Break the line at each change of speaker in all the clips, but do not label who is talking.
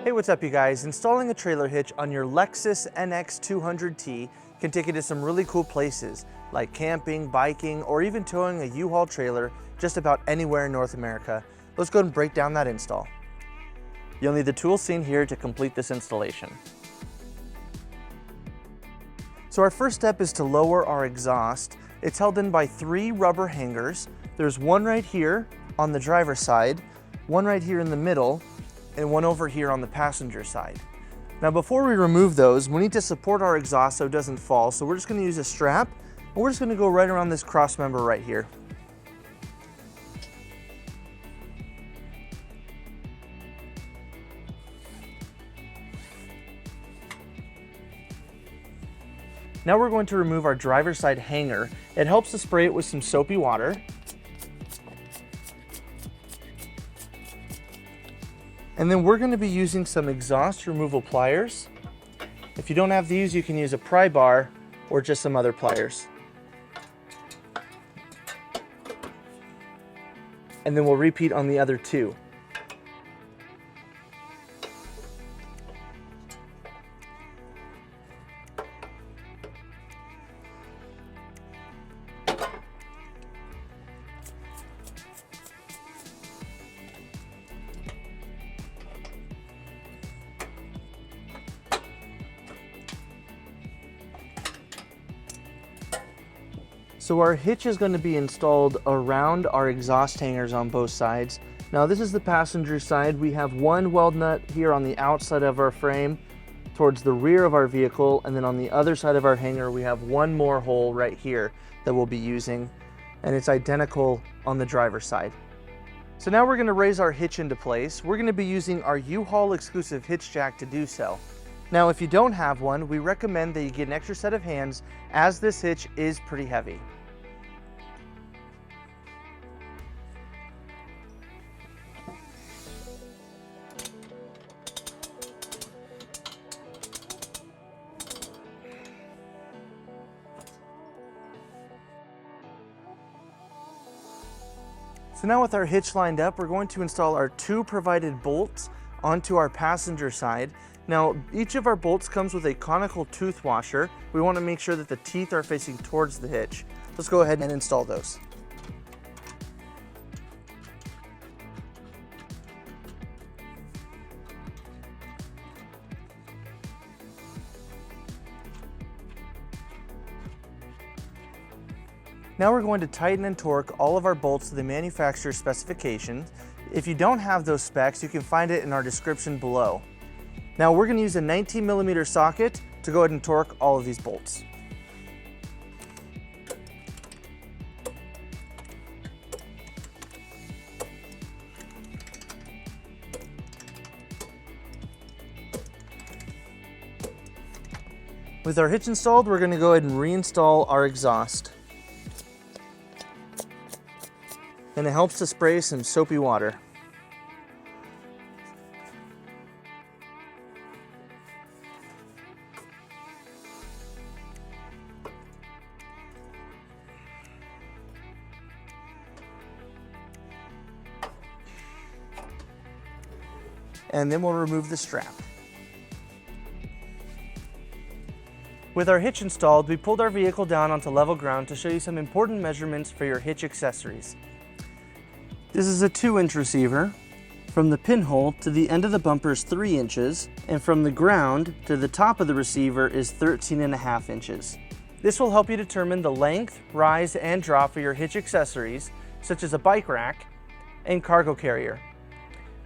Hey, what's up you guys? Installing a trailer hitch on your Lexus X200t can take you to some really cool places like camping, biking, or even towing a U-Haul trailer just about anywhere in North America. Let's go and break down that install. You'll need the tools seen here to complete this installation. So our first step is to lower our exhaust. It's held in by 3 rubber hangers. There's one right here on the driver's side, one right here in the middle, and one over here on the passenger side. Now before we remove those, we need to support our exhaust so it doesn't fall. So we're just going to use a strap, and we're just going to go right around this cross member right here. Now we're going to remove our driver's side hanger. It helps to spray it with some soapy water. And then we're going to be using some exhaust removal pliers. If you don't have these, you can use a pry bar or just some other pliers. And then we'll repeat on the other 2. So our hitch is going to be installed around our exhaust hangers on both sides. Now this is the passenger side. We have one weld nut here on the outside of our frame towards the rear of our vehicle, and then on the other side of our hanger we have one more hole right here that we'll be using, and it's identical on the driver's side. So now we're going to raise our hitch into place. We're going to be using our U-Haul exclusive hitch jack to do so. Now if you don't have one, we recommend that you get an extra set of hands, as this hitch is pretty heavy. So now with our hitch lined up, we're going to install our 2 provided bolts onto our passenger side. Now, each of our bolts comes with a conical tooth washer. We want to make sure that the teeth are facing towards the hitch. Let's go ahead and install those. Now we're going to tighten and torque all of our bolts to the manufacturer's specifications. If you don't have those specs, you can find it in our description below. Now we're going to use a 19mm socket to go ahead and torque all of these bolts. With our hitch installed, we're going to go ahead and reinstall our exhaust. And it helps to spray some soapy water. And then we'll remove the strap. With our hitch installed, we pulled our vehicle down onto level ground to show you some important measurements for your hitch accessories. This is a 2-inch receiver. From the pinhole to the end of the bumper is 3 inches, and from the ground to the top of the receiver is 13.5 inches. This will help you determine the length, rise, and drop for your hitch accessories, such as a bike rack and cargo carrier.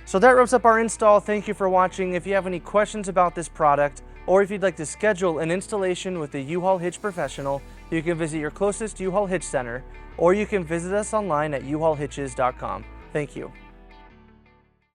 So that wraps up our install. Thank you for watching. If you have any questions about this product, or if you'd like to schedule an installation with the U-Haul Hitch Professional, you can visit your closest U-Haul Hitch Center, or you can visit us online at uhaulhitches.com. Thank you.